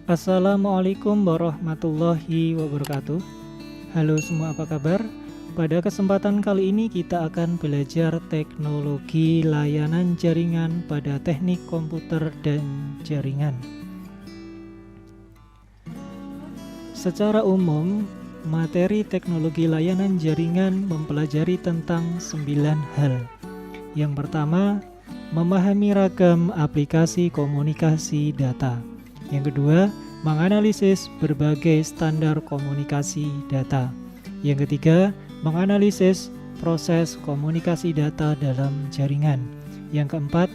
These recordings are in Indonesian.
Assalamualaikum warahmatullahi wabarakatuh. Halo semua, apa kabar? Pada kesempatan kali ini kita akan belajar teknologi layanan jaringan pada teknik komputer dan jaringan. Secara umum, materi teknologi layanan jaringan mempelajari tentang 9 hal. Yang pertama, memahami ragam aplikasi komunikasi data. Yang kedua, menganalisis berbagai standar komunikasi data. Yang ketiga, menganalisis proses komunikasi data dalam jaringan. Yang keempat,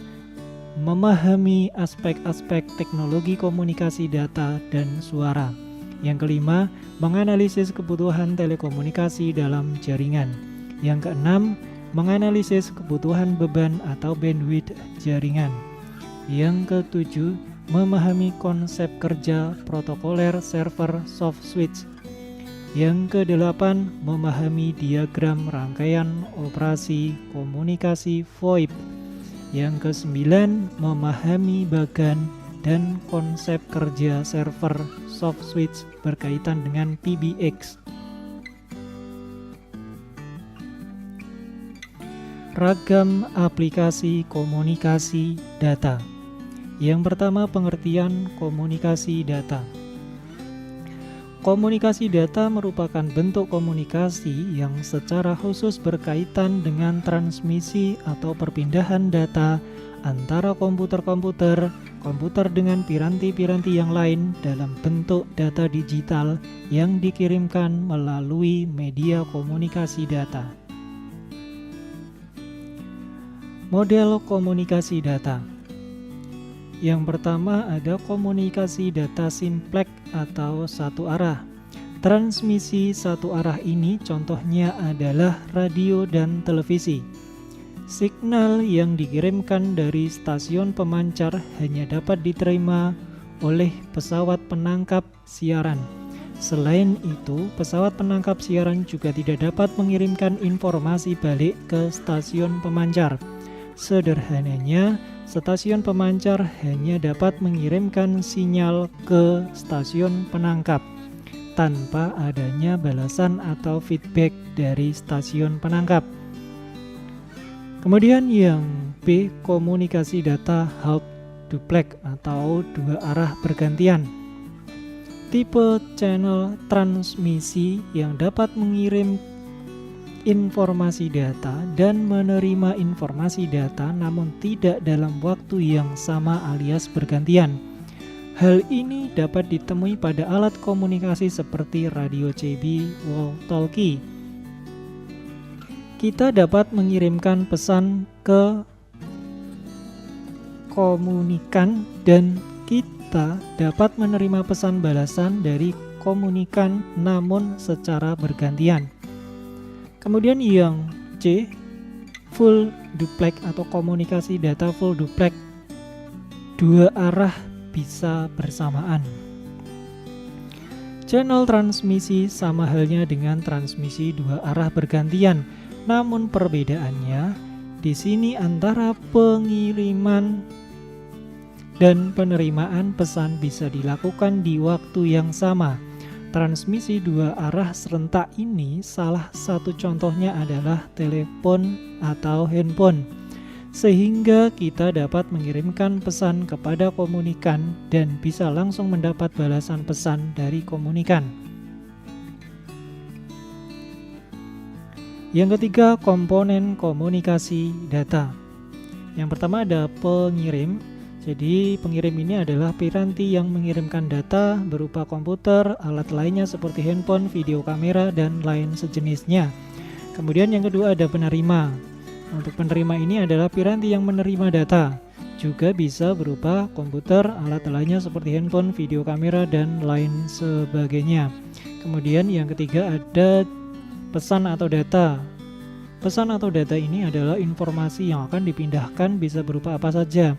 memahami aspek-aspek teknologi komunikasi data dan suara. Yang kelima, menganalisis kebutuhan telekomunikasi dalam jaringan. Yang keenam, menganalisis kebutuhan beban atau bandwidth jaringan. Yang ketujuh, memahami konsep kerja protokoler server soft switch. Yang kedelapan, memahami diagram rangkaian operasi komunikasi VoIP. Yang kesembilan, memahami bagan dan konsep kerja server soft switch berkaitan dengan PBX. Ragam aplikasi komunikasi data. Yang pertama, pengertian komunikasi data. Komunikasi data merupakan bentuk komunikasi yang secara khusus berkaitan dengan transmisi atau perpindahan data antara komputer-komputer, komputer dengan piranti-piranti yang lain dalam bentuk data digital yang dikirimkan melalui media komunikasi data. Model komunikasi data. Yang pertama ada komunikasi data simplex atau satu arah. Transmisi satu arah ini contohnya adalah radio dan televisi. Signal yang dikirimkan dari stasiun pemancar hanya dapat diterima oleh pesawat penangkap siaran. Selain itu, pesawat penangkap siaran juga tidak dapat mengirimkan informasi balik ke stasiun pemancar. Sederhananya, stasiun pemancar hanya dapat mengirimkan sinyal ke stasiun penangkap tanpa adanya balasan atau feedback dari stasiun penangkap. Kemudian yang B, komunikasi data half duplex atau dua arah bergantian. Tipe channel transmisi yang dapat mengirim informasi data dan menerima informasi data namun tidak dalam waktu yang sama alias bergantian. Hal ini dapat ditemui pada alat komunikasi seperti radio CB walkie-talkie. Kita dapat mengirimkan pesan ke komunikan dan kita dapat menerima pesan balasan dari komunikan namun secara bergantian. Kemudian yang C, full duplex atau komunikasi data full duplex, dua arah bisa bersamaan. Channel transmisi sama halnya dengan transmisi dua arah bergantian, namun perbedaannya di sini antara pengiriman dan penerimaan pesan bisa dilakukan di waktu yang sama. Transmisi dua arah serentak ini salah satu contohnya adalah telepon atau handphone, sehingga kita dapat mengirimkan pesan kepada komunikan dan bisa langsung mendapat balasan pesan dari komunikan. Yang ketiga, komponen komunikasi data. Yang pertama ada pengirim. Jadi pengirim ini adalah piranti yang mengirimkan data berupa komputer, alat lainnya seperti handphone, video kamera, dan lain sejenisnya. Kemudian yang kedua ada penerima. Untuk penerima ini adalah piranti yang menerima data. Juga bisa berupa komputer, alat lainnya seperti handphone, video kamera, dan lain sebagainya. Kemudian yang ketiga ada pesan atau data. Pesan atau data ini adalah informasi yang akan dipindahkan bisa berupa apa saja.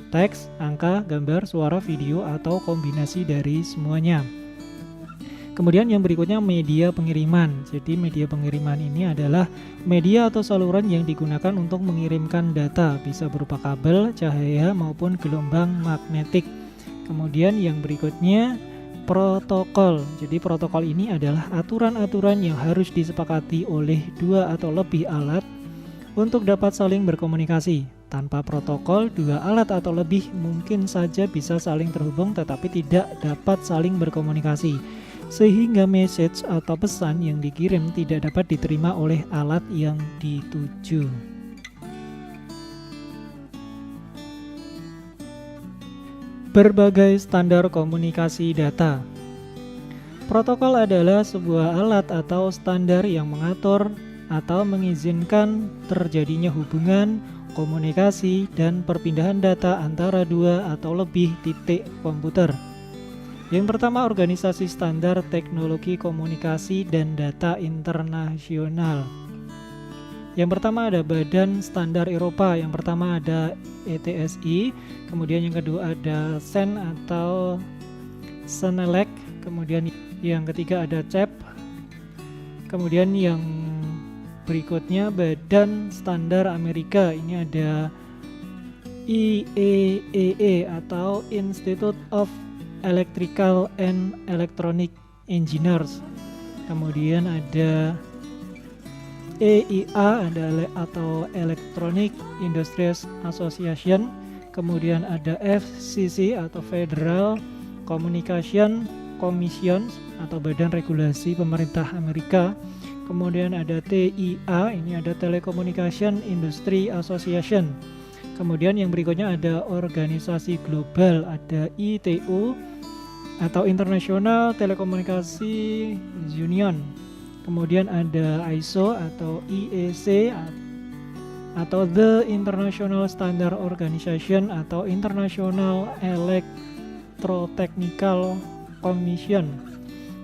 Teks, angka, gambar, suara, video, atau kombinasi dari semuanya. Kemudian yang berikutnya media pengiriman. Jadi media pengiriman ini adalah media atau saluran yang digunakan untuk mengirimkan data, bisa berupa kabel, cahaya, maupun gelombang magnetik. Kemudian yang berikutnya protokol. Jadi protokol ini adalah aturan-aturan yang harus disepakati oleh dua atau lebih alat untuk dapat saling berkomunikasi. Tanpa protokol, dua alat atau lebih mungkin saja bisa saling terhubung tetapi tidak dapat saling berkomunikasi, sehingga message atau pesan yang dikirim tidak dapat diterima oleh alat yang dituju. Berbagai standar komunikasi data. Protokol adalah sebuah alat atau standar yang mengatur atau mengizinkan terjadinya hubungan, komunikasi, dan perpindahan data antara dua atau lebih titik komputer. Yang pertama, Organisasi Standar Teknologi Komunikasi dan Data Internasional. Yang pertama ada Badan Standar Eropa, yang pertama ada ETSI, kemudian yang kedua ada SEN atau SENELEC, kemudian yang ketiga ada CEP, kemudian yang berikutnya Badan Standar Amerika, ini ada IEEE atau Institute of Electrical and Electronic Engineers, kemudian ada EIA atau Electronic Industries Association, kemudian ada FCC atau Federal Communication Commission atau Badan Regulasi Pemerintah Amerika, kemudian ada TIA, ini ada Telecommunication Industry Association, kemudian yang berikutnya ada organisasi global, ada ITU atau International Telekomunikasi Union, kemudian ada ISO atau IEC atau The International Standard Organization atau International Electrotechnical Commission,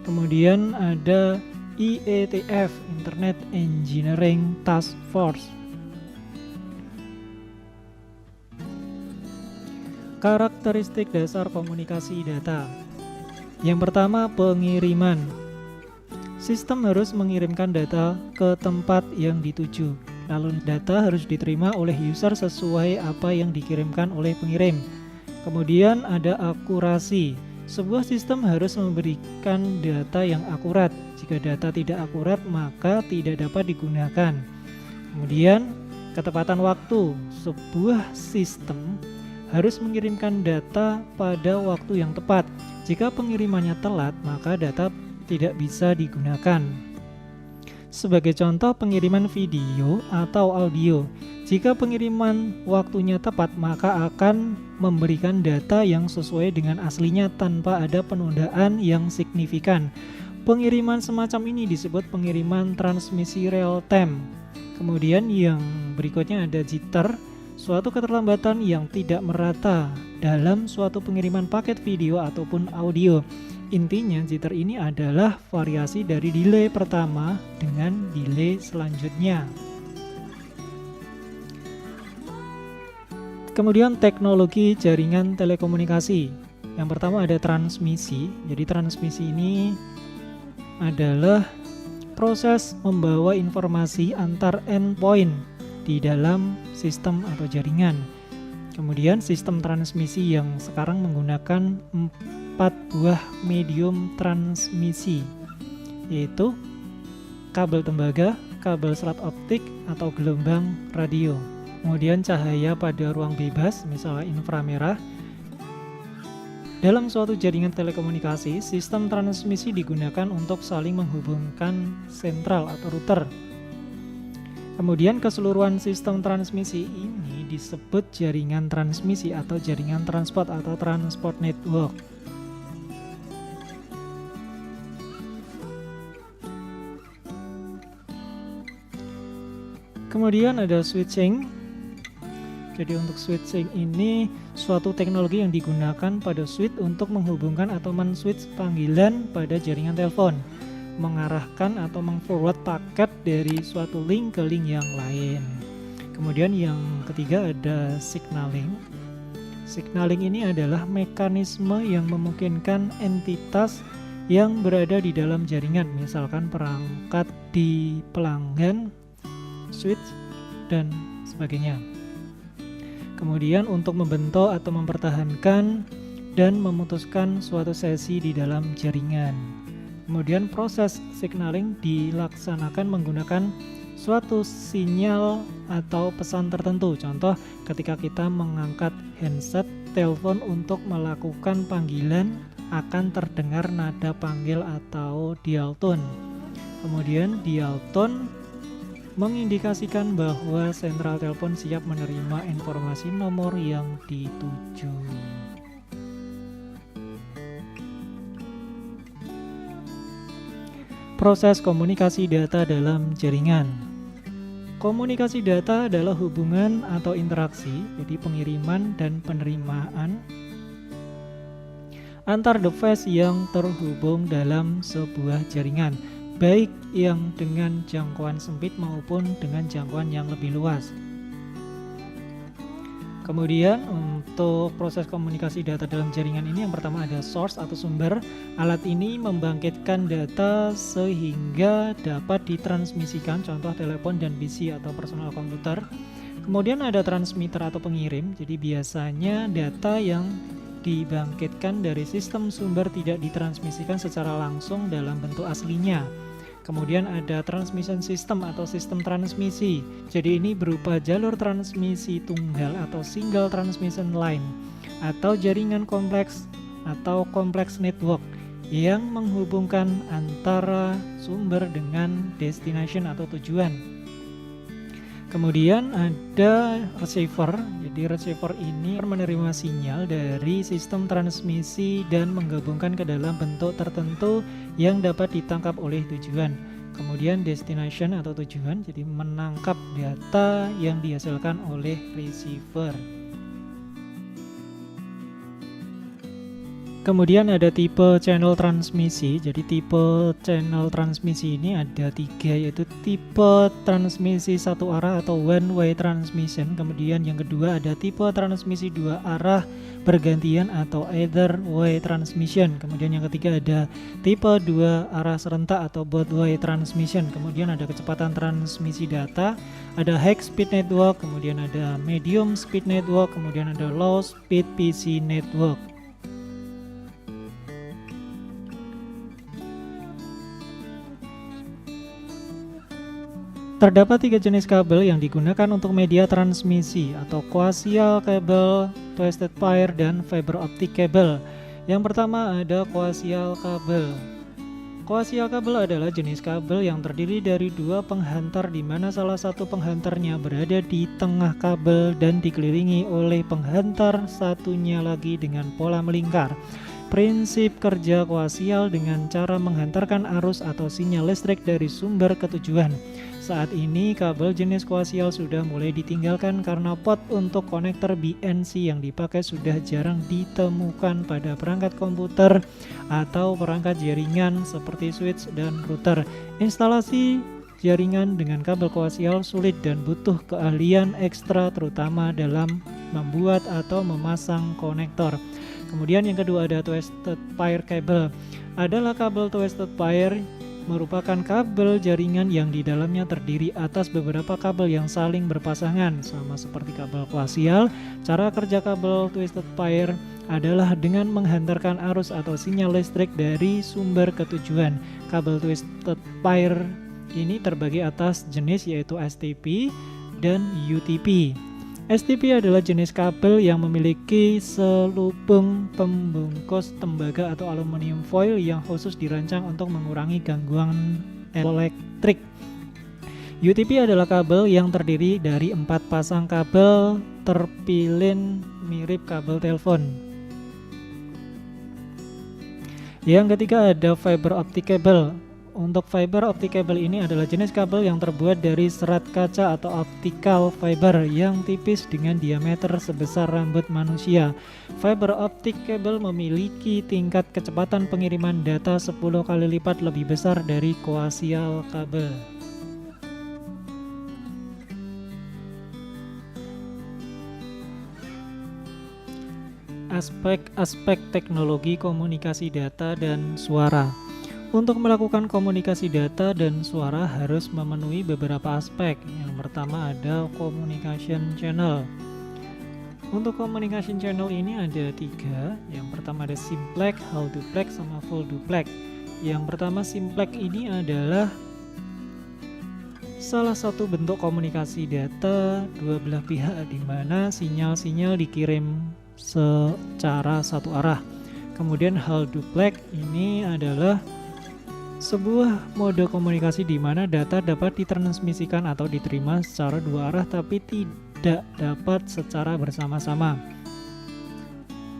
kemudian ada IETF, Internet Engineering Task Force. Karakteristik dasar komunikasi data. Yang pertama, pengiriman. Sistem harus mengirimkan data ke tempat yang dituju. Lalu data harus diterima oleh user sesuai apa yang dikirimkan oleh pengirim. Kemudian ada akurasi. Sebuah sistem harus memberikan data yang akurat. Jika data tidak akurat, maka tidak dapat digunakan. Kemudian ketepatan waktu. Sebuah sistem harus mengirimkan data pada waktu yang tepat. Jika pengirimannya telat, maka data tidak bisa digunakan. Sebagai contoh, pengiriman video atau audio. Jika pengiriman waktunya tepat, maka akan memberikan data yang sesuai dengan aslinya tanpa ada penundaan yang signifikan. Pengiriman semacam ini disebut pengiriman transmisi real time. Kemudian yang berikutnya ada jitter, suatu keterlambatan yang tidak merata dalam suatu pengiriman paket video ataupun audio. Intinya, jitter ini adalah variasi dari delay pertama dengan delay selanjutnya. Kemudian teknologi jaringan telekomunikasi. Yang pertama ada transmisi. Jadi transmisi ini adalah proses membawa informasi antar endpoint di dalam sistem atau jaringan. Kemudian sistem transmisi yang sekarang menggunakan 4 buah medium transmisi, yaitu kabel tembaga, kabel serat optik atau gelombang radio. Kemudian cahaya pada ruang bebas, misalnya inframerah. Dalam suatu jaringan telekomunikasi, sistem transmisi digunakan untuk saling menghubungkan sentral atau router. Kemudian keseluruhan sistem transmisi ini disebut jaringan transmisi atau jaringan transport atau transport network. Kemudian ada switching. Jadi untuk switching ini suatu teknologi yang digunakan pada switch untuk menghubungkan atau men-switch panggilan pada jaringan telepon, mengarahkan atau meng-forward paket dari suatu link ke link yang lain. Kemudian yang ketiga ada signaling. Signaling ini adalah mekanisme yang memungkinkan entitas yang berada di dalam jaringan, misalkan perangkat di pelanggan, switch, dan sebagainya. Kemudian untuk membentuk atau mempertahankan dan memutuskan suatu sesi di dalam jaringan. Kemudian proses signaling dilaksanakan menggunakan suatu sinyal atau pesan tertentu. Contoh, ketika kita mengangkat handset telepon untuk melakukan panggilan, akan terdengar nada panggil atau dial tone. Kemudian dial tone mengindikasikan bahwa sentral telepon siap menerima informasi nomor yang dituju. Proses komunikasi data dalam jaringan. Komunikasi data adalah hubungan atau interaksi, jadi pengiriman dan penerimaan antar device yang terhubung dalam sebuah jaringan, baik yang dengan jangkauan sempit maupun dengan jangkauan yang lebih luas. Kemudian untuk proses komunikasi data dalam jaringan ini, yang pertama ada source atau sumber. Alat ini membangkitkan data sehingga dapat ditransmisikan, contoh telepon dan PC atau personal komputer. Kemudian ada transmitter atau pengirim, jadi biasanya data yang dibangkitkan dari sistem sumber tidak ditransmisikan secara langsung dalam bentuk aslinya. Kemudian ada transmission system atau sistem transmisi. Jadi ini berupa jalur transmisi tunggal atau single transmission line atau jaringan kompleks atau complex network yang menghubungkan antara sumber dengan destination atau tujuan. Kemudian ada receiver. Jadi receiver ini menerima sinyal dari sistem transmisi dan menggabungkan ke dalam bentuk tertentu yang dapat ditangkap oleh tujuan. Kemudian destination atau tujuan, jadi menangkap data yang dihasilkan oleh receiver. Kemudian ada tipe channel transmisi. Jadi tipe channel transmisi ini ada 3, yaitu tipe transmisi satu arah atau one way transmission. Kemudian yang kedua ada tipe transmisi 2 arah bergantian atau either way transmission. Kemudian yang ketiga ada tipe 2 arah serentak atau both way transmission. Kemudian ada kecepatan transmisi data, ada high speed network, kemudian ada medium speed network, kemudian ada low speed PC network. Terdapat 3 jenis kabel yang digunakan untuk media transmisi atau koaksial kabel, twisted pair, dan fiber optic kabel. Yang pertama ada koaksial kabel. Koaksial kabel adalah jenis kabel yang terdiri dari 2 penghantar di mana salah satu penghantarnya berada di tengah kabel dan dikelilingi oleh penghantar satunya lagi dengan pola melingkar. Prinsip kerja koaksial dengan cara menghantarkan arus atau sinyal listrik dari sumber ke tujuan. Saat ini kabel jenis koaksial sudah mulai ditinggalkan karena port untuk konektor BNC yang dipakai sudah jarang ditemukan pada perangkat komputer atau perangkat jaringan seperti switch dan router. Instalasi jaringan dengan kabel koaksial sulit dan butuh keahlian ekstra terutama dalam membuat atau memasang konektor. Kemudian yang kedua ada twisted pair cable. Adalah kabel twisted pair merupakan kabel jaringan yang di dalamnya terdiri atas beberapa kabel yang saling berpasangan. Sama seperti kabel koaksial, cara kerja kabel twisted pair adalah dengan menghantarkan arus atau sinyal listrik dari sumber ke tujuan. Kabel twisted pair ini terbagi atas jenis yaitu STP dan UTP. STP adalah jenis kabel yang memiliki selubung pembungkus tembaga atau aluminium foil yang khusus dirancang untuk mengurangi gangguan elektrik. UTP adalah kabel yang terdiri dari 4 pasang kabel terpilin mirip kabel telepon. Yang ketiga ada fiber optic cable. Untuk fiber optic cable ini adalah jenis kabel yang terbuat dari serat kaca atau optical fiber yang tipis dengan diameter sebesar rambut manusia. Fiber optic cable memiliki tingkat kecepatan pengiriman data 10 kali lipat lebih besar dari koaksial kabel. Aspek-aspek teknologi komunikasi data dan suara. Untuk melakukan komunikasi data dan suara harus memenuhi beberapa aspek. Yang pertama ada communication channel. Untuk communication channel ini ada 3. Yang pertama ada simplex, half duplex, sama full duplex. Yang pertama simplex ini adalah salah satu bentuk komunikasi data dua belah pihak di mana sinyal-sinyal dikirim secara satu arah. Kemudian half duplex ini adalah sebuah mode komunikasi di mana data dapat ditransmisikan atau diterima secara dua arah tapi tidak dapat secara bersama-sama.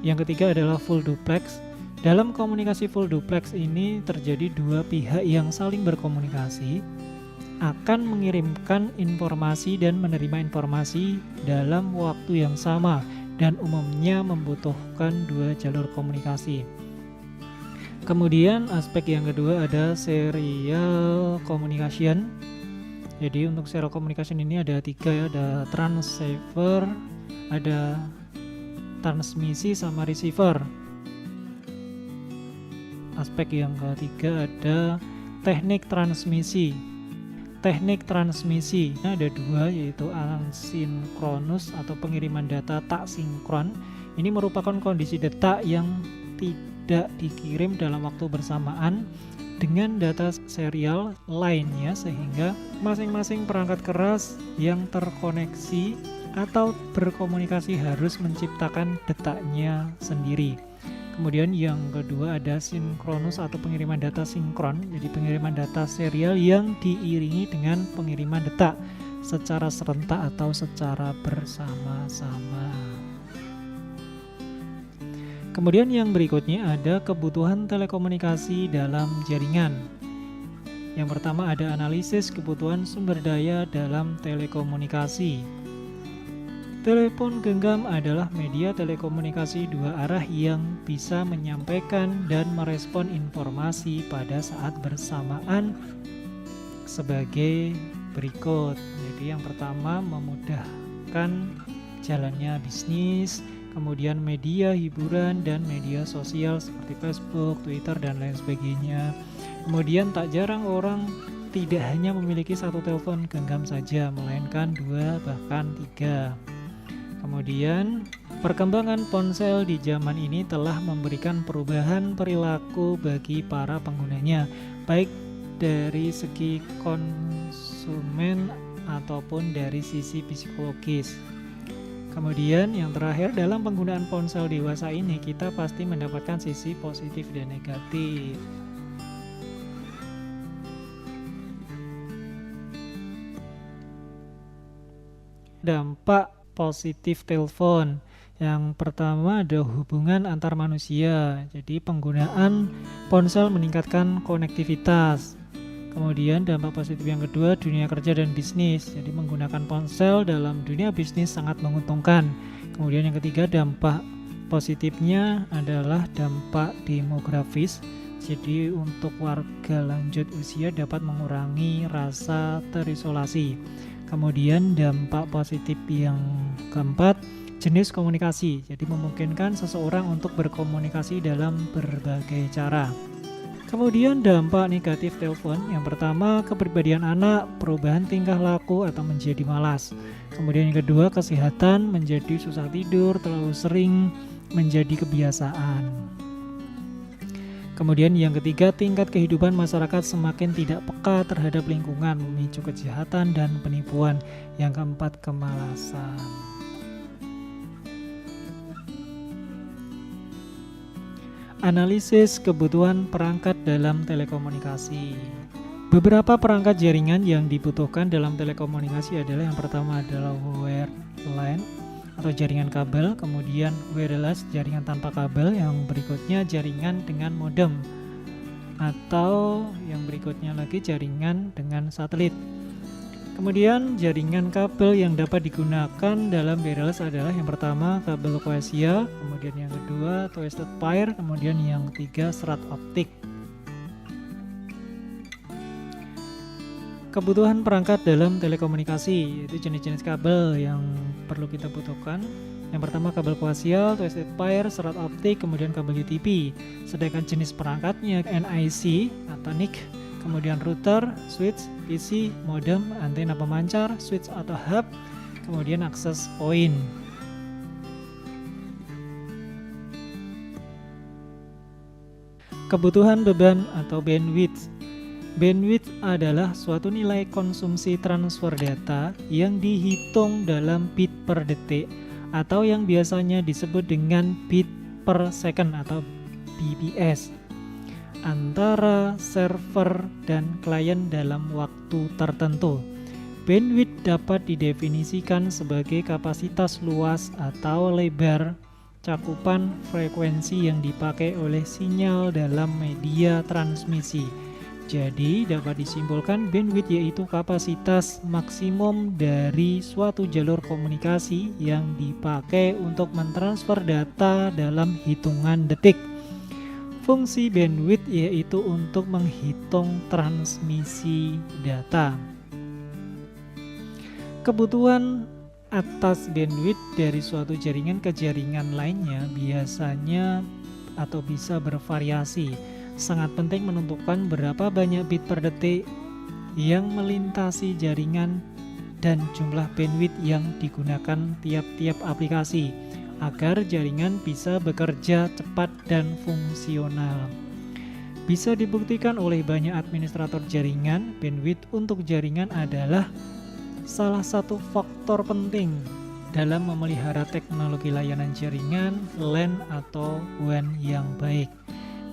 Yang ketiga adalah full duplex. Dalam komunikasi full duplex ini terjadi dua pihak yang saling berkomunikasi akan mengirimkan informasi dan menerima informasi dalam waktu yang sama dan umumnya membutuhkan dua jalur komunikasi. Kemudian aspek yang kedua ada serial communication. Jadi untuk serial communication ini ada 3 ya, ada transceiver, ada transmisi sama receiver. Aspek yang ketiga ada teknik transmisi. Teknik transmisi ada 2, yaitu asinkronus atau pengiriman data tak sinkron. Ini merupakan kondisi data yang tidak dikirim dalam waktu bersamaan dengan data serial lainnya, sehingga masing-masing perangkat keras yang terkoneksi atau berkomunikasi harus menciptakan detaknya sendiri. Kemudian yang kedua ada sinkronus atau pengiriman data sinkron. Jadi pengiriman data serial yang diiringi dengan pengiriman detak secara serentak atau secara bersama-sama. Kemudian yang berikutnya ada kebutuhan telekomunikasi dalam jaringan. Yang pertama ada analisis kebutuhan sumber daya dalam telekomunikasi. Telepon genggam adalah media telekomunikasi dua arah yang bisa menyampaikan dan merespon informasi pada saat bersamaan sebagai berikut. Jadi yang pertama memudahkan jalannya bisnis, kemudian media hiburan dan media sosial seperti Facebook, Twitter, dan lain sebagainya. Kemudian tak jarang orang tidak hanya memiliki satu telepon genggam saja, melainkan 2 bahkan 3. Kemudian, perkembangan ponsel di zaman ini telah memberikan perubahan perilaku bagi para penggunanya, baik dari segi konsumen ataupun dari sisi psikologis. Kemudian yang terakhir, dalam penggunaan ponsel dewasa ini kita pasti mendapatkan sisi positif dan negatif. Dampak positif telepon. Yang pertama ada hubungan antar manusia. Jadi penggunaan ponsel meningkatkan konektivitas. Kemudian dampak positif yang kedua dunia kerja dan bisnis. Jadi menggunakan ponsel dalam dunia bisnis sangat menguntungkan. Kemudian yang ketiga dampak positifnya adalah dampak demografis. Jadi untuk warga lanjut usia dapat mengurangi rasa terisolasi. Kemudian dampak positif yang keempat, jenis komunikasi. Jadi memungkinkan seseorang untuk berkomunikasi dalam berbagai cara. Kemudian dampak negatif telepon, yang pertama kepribadian anak, perubahan tingkah laku atau menjadi malas. Kemudian yang kedua kesehatan, menjadi susah tidur, terlalu sering, menjadi kebiasaan. Kemudian yang ketiga, tingkat kehidupan masyarakat semakin tidak peka terhadap lingkungan, memicu kejahatan dan penipuan. Yang keempat, kemalasan. Analisis kebutuhan perangkat dalam telekomunikasi. Beberapa perangkat jaringan yang dibutuhkan dalam telekomunikasi adalah yang pertama adalah wireline atau jaringan kabel, kemudian wireless jaringan tanpa kabel, yang berikutnya jaringan dengan modem, atau yang berikutnya lagi jaringan dengan satelit. Kemudian jaringan kabel yang dapat digunakan dalam wireless adalah yang pertama kabel koaksial, kemudian yang kedua twisted pair, kemudian yang ketiga serat optik. Kebutuhan perangkat dalam telekomunikasi, yaitu jenis-jenis kabel yang perlu kita butuhkan. Yang pertama kabel koaksial, twisted pair, serat optik, kemudian kabel UTP. Sedangkan jenis perangkatnya NIC atau NIC, kemudian router, switch, PC, modem, antena pemancar, switch atau hub, kemudian access point. Kebutuhan beban atau bandwidth. Bandwidth adalah suatu nilai konsumsi transfer data yang dihitung dalam bit per detik atau yang biasanya disebut dengan bit per second atau bps antara server dan klien dalam waktu tertentu. Bandwidth dapat didefinisikan sebagai kapasitas luas atau lebar cakupan frekuensi yang dipakai oleh sinyal dalam media transmisi. Jadi dapat disimpulkan bandwidth yaitu kapasitas maksimum dari suatu jalur komunikasi yang dipakai untuk mentransfer data dalam hitungan detik. Fungsi bandwidth yaitu untuk menghitung transmisi data. Kebutuhan atas bandwidth dari suatu jaringan ke jaringan lainnya biasanya atau bisa bervariasi. Sangat penting menentukan berapa banyak bit per detik yang melintasi jaringan dan jumlah bandwidth yang digunakan tiap-tiap aplikasi agar jaringan bisa bekerja cepat dan fungsional. Bisa dibuktikan oleh banyak administrator jaringan, bandwidth untuk jaringan adalah salah satu faktor penting dalam memelihara teknologi layanan jaringan LAN atau WAN yang baik.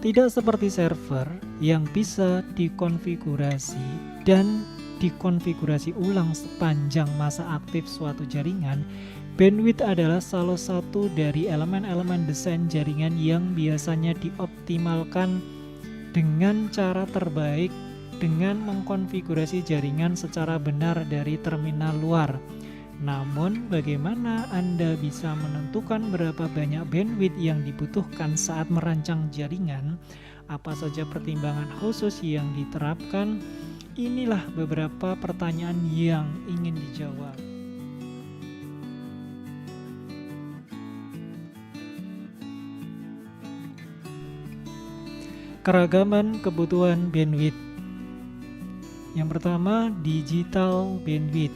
Tidak seperti server yang bisa dikonfigurasi dan dikonfigurasi ulang sepanjang masa aktif suatu jaringan, bandwidth adalah salah satu dari elemen-elemen desain jaringan yang biasanya dioptimalkan dengan cara terbaik dengan mengkonfigurasi jaringan secara benar dari terminal luar. Namun, bagaimana Anda bisa menentukan berapa banyak bandwidth yang dibutuhkan saat merancang jaringan? Apa saja pertimbangan khusus yang diterapkan? Inilah beberapa pertanyaan yang ingin dijawab. Keragaman kebutuhan bandwidth. Yang pertama, digital bandwidth.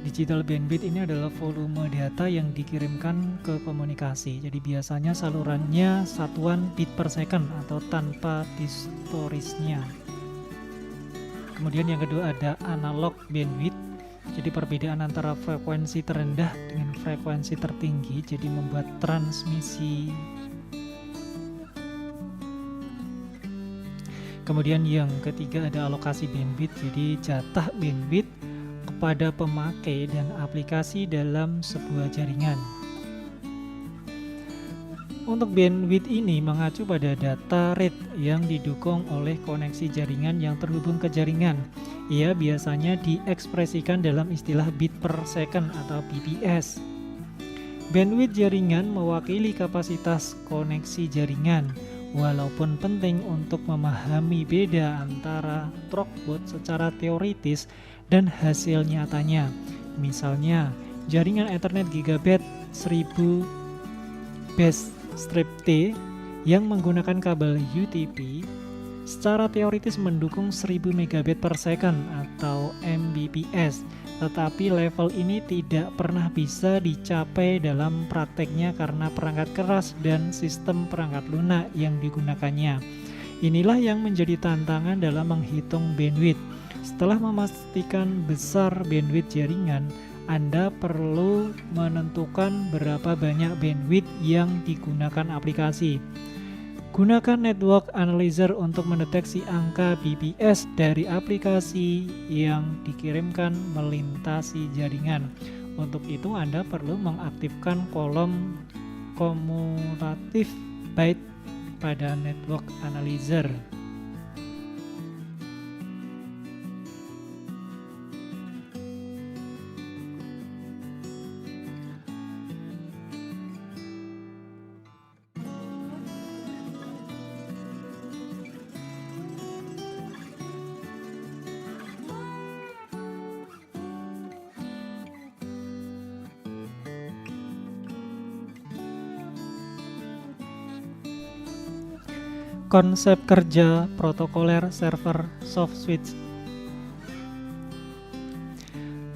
Digital bandwidth ini adalah volume data yang dikirimkan ke komunikasi. Jadi biasanya salurannya satuan bit per second atau tanpa historisnya. Kemudian yang kedua ada analog bandwidth. Jadi perbedaan antara frekuensi terendah dengan frekuensi tertinggi, jadi membuat transmisi. Kemudian yang ketiga ada alokasi bandwidth, jadi jatah bandwidth kepada pemakai dan aplikasi dalam sebuah jaringan. Untuk bandwidth ini mengacu pada data rate yang didukung oleh koneksi jaringan yang terhubung ke jaringan. Ia biasanya diekspresikan dalam istilah bit per second atau bps. Bandwidth jaringan mewakili kapasitas koneksi jaringan. Walaupun penting untuk memahami beda antara throughput secara teoritis dan hasil nyatanya. Misalnya, jaringan Ethernet gigabit 1000 base strip T yang menggunakan kabel UTP secara teoritis mendukung 1000 megabit per second atau Mbps. Tetapi level ini tidak pernah bisa dicapai dalam prakteknya karena perangkat keras dan sistem perangkat lunak yang digunakannya. Inilah yang menjadi tantangan dalam menghitung bandwidth. Setelah memastikan besar bandwidth jaringan, Anda perlu menentukan berapa banyak bandwidth yang digunakan aplikasi. Gunakan network analyzer untuk mendeteksi angka bps dari aplikasi yang dikirimkan melintasi jaringan. Untuk itu Anda perlu mengaktifkan kolom kumulatif byte pada network analyzer. Konsep kerja protokoler server soft switch.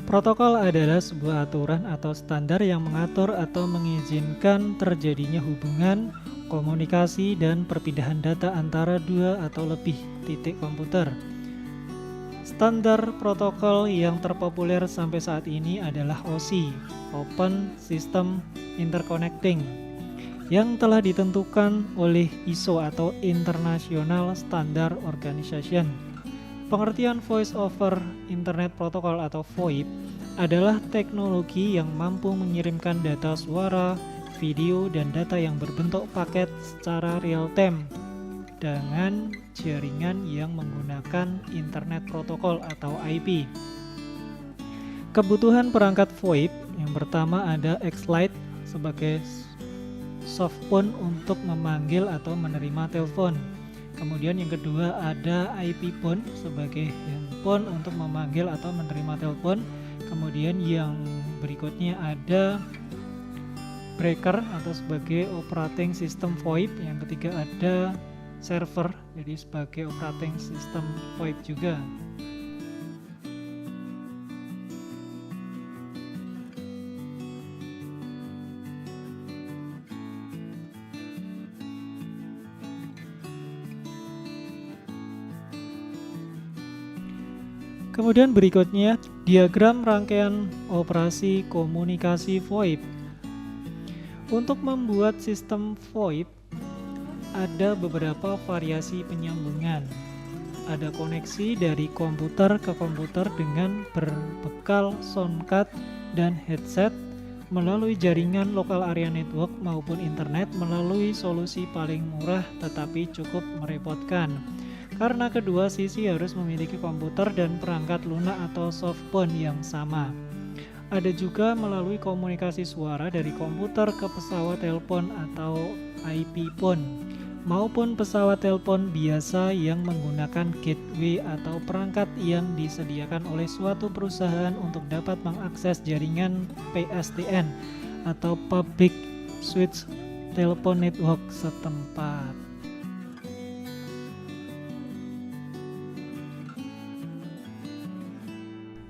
Protokol adalah sebuah aturan atau standar yang mengatur atau mengizinkan terjadinya hubungan, komunikasi, dan perpindahan data antara dua atau lebih titik komputer. Standar protokol yang terpopuler sampai saat ini adalah OSI, Open System Interconnecting, yang telah ditentukan oleh ISO atau International Standard Organization. Pengertian Voice over Internet Protocol atau VoIP adalah teknologi yang mampu mengirimkan data suara, video, dan data yang berbentuk paket secara real-time dengan jaringan yang menggunakan Internet Protocol atau IP. Kebutuhan perangkat VoIP yang pertama ada X-Lite sebagai softphone untuk memanggil atau menerima telepon. Kemudian yang kedua ada IP phone sebagai handphone untuk memanggil atau menerima telepon. Kemudian yang berikutnya ada breaker atau sebagai operating system VoIP. Yang ketiga ada server, jadi sebagai operating system VoIP juga. Kemudian berikutnya, diagram rangkaian operasi komunikasi VoIP. Untuk membuat sistem VoIP, ada beberapa variasi penyambungan. Ada koneksi dari komputer ke komputer dengan berbekal soundcard dan headset melalui jaringan local area network maupun internet melalui solusi paling murah tetapi cukup merepotkan. Karena kedua sisi harus memiliki komputer dan perangkat lunak atau softphone yang sama. Ada juga melalui komunikasi suara dari komputer ke pesawat telepon atau IP phone, maupun pesawat telepon biasa yang menggunakan gateway atau perangkat yang disediakan oleh suatu perusahaan untuk dapat mengakses jaringan PSTN atau Public Switch Telephone Network setempat.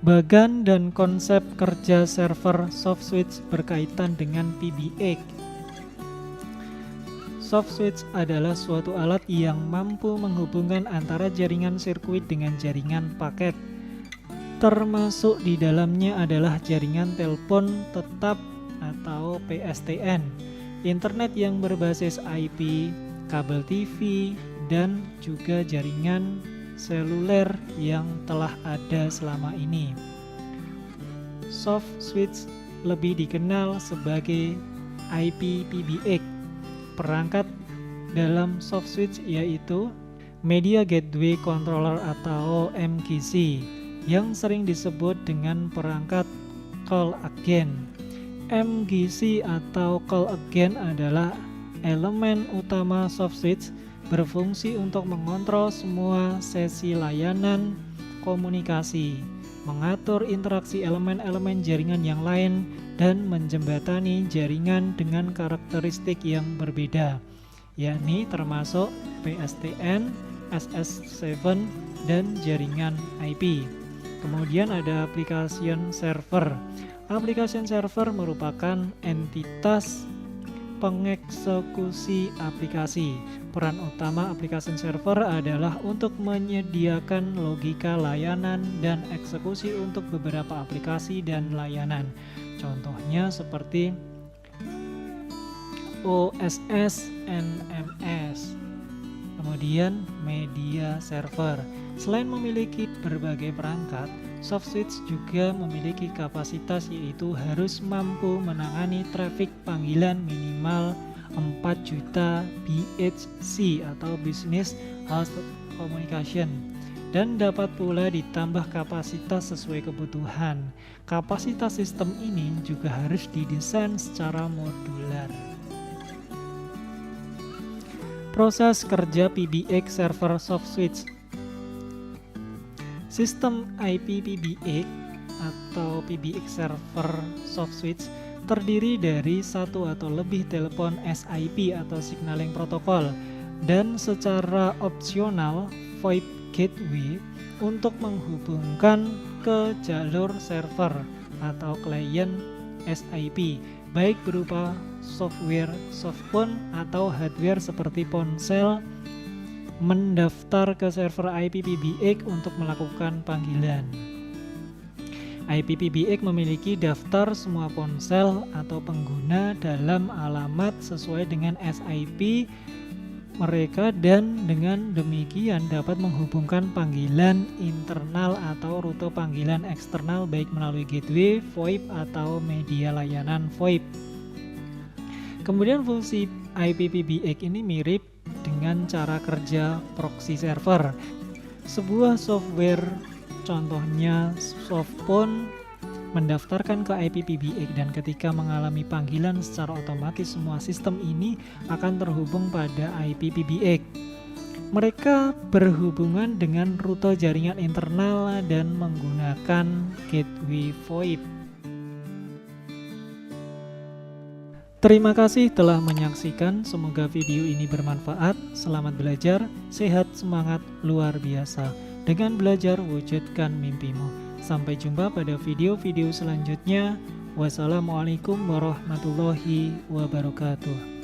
Bagan dan konsep kerja server SoftSwitch berkaitan dengan PBX. SoftSwitch adalah suatu alat yang mampu menghubungkan antara jaringan sirkuit dengan jaringan paket. Termasuk di dalamnya adalah jaringan telepon tetap atau PSTN, internet yang berbasis IP, kabel TV, dan juga jaringan seluler yang telah ada selama ini. SoftSwitch lebih dikenal sebagai IP-PBX. Perangkat dalam SoftSwitch yaitu Media Gateway Controller atau MGC yang sering disebut dengan perangkat call agent. MGC atau call agent adalah elemen utama SoftSwitch, berfungsi untuk mengontrol semua sesi layanan komunikasi, mengatur interaksi elemen-elemen jaringan yang lain, dan menjembatani jaringan dengan karakteristik yang berbeda, yakni termasuk PSTN, SS7, dan jaringan IP. Kemudian ada application server. Application server merupakan entitas pengeksekusi aplikasi. Peran utama aplikasi server adalah untuk menyediakan logika layanan dan eksekusi untuk beberapa aplikasi dan layanan. Contohnya seperti OSS, NMS. Kemudian media server. Selain memiliki berbagai perangkat, SoftSwitch juga memiliki kapasitas yaitu harus mampu menangani traffic panggilan minimal 4 juta BHC atau Business Host Communication, dan dapat pula ditambah kapasitas sesuai kebutuhan. Kapasitas sistem ini juga harus didesain secara modular. Proses kerja PBX server SoftSwitch. Sistem IP PBX atau PBX server SoftSwitch terdiri dari satu atau lebih telepon SIP atau signaling protokol dan secara opsional VoIP gateway untuk menghubungkan ke jalur server atau klien SIP, baik berupa software softphone atau hardware seperti ponsel, mendaftar ke server IPPBX untuk melakukan panggilan. IPPBX memiliki daftar semua ponsel atau pengguna dalam alamat sesuai dengan SIP mereka, dan dengan demikian dapat menghubungkan panggilan internal atau rute panggilan eksternal baik melalui gateway, VoIP atau media layanan VoIP. Kemudian fungsi IPPBX ini mirip dengan cara kerja proxy server. Sebuah software, contohnya softphone, mendaftarkan ke IPPBX dan ketika mengalami panggilan secara otomatis semua sistem ini akan terhubung pada IPPBX. Mereka berhubungan dengan rute jaringan internal dan menggunakan gateway VoIP. Terima kasih telah menyaksikan, semoga video ini bermanfaat. Selamat belajar, sehat, semangat, luar biasa. Dengan belajar, wujudkan mimpimu. Sampai jumpa pada video-video selanjutnya. Wassalamualaikum warahmatullahi wabarakatuh.